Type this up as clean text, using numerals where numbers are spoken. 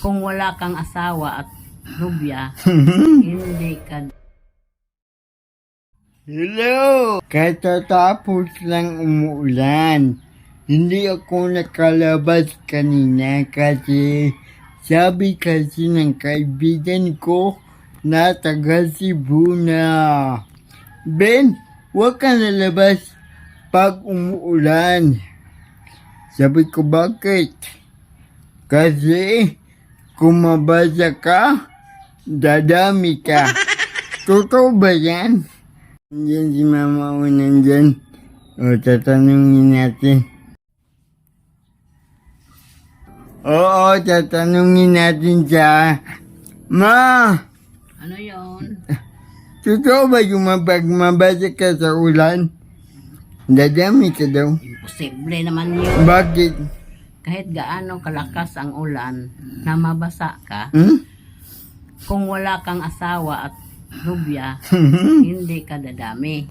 Kung wala kang asawa at nobya, hindi ka... Hello! Katatapos lang umuulan. Hindi ako nakalabas kanina kasi sabi kasi ng kaibigan ko na taga Cebu na, Ben, huwag kang lalabas pag umuulan. Sabi ko, bakit? Kasi kung mabasa ka, dadami ka. Totoo ba yan? Nandiyan si Mama o nandyan. O, tatanungin natin. Oo, tatanungin natin siya. Ma! Ano yon? Totoo ba yung mabasa ka sa ulan? Dadami ka daw. Imposible naman yun. Bakit? Kahit gaano kalakas ang ulan na mabasa ka, kung wala kang asawa at nobya, hindi ka dadami.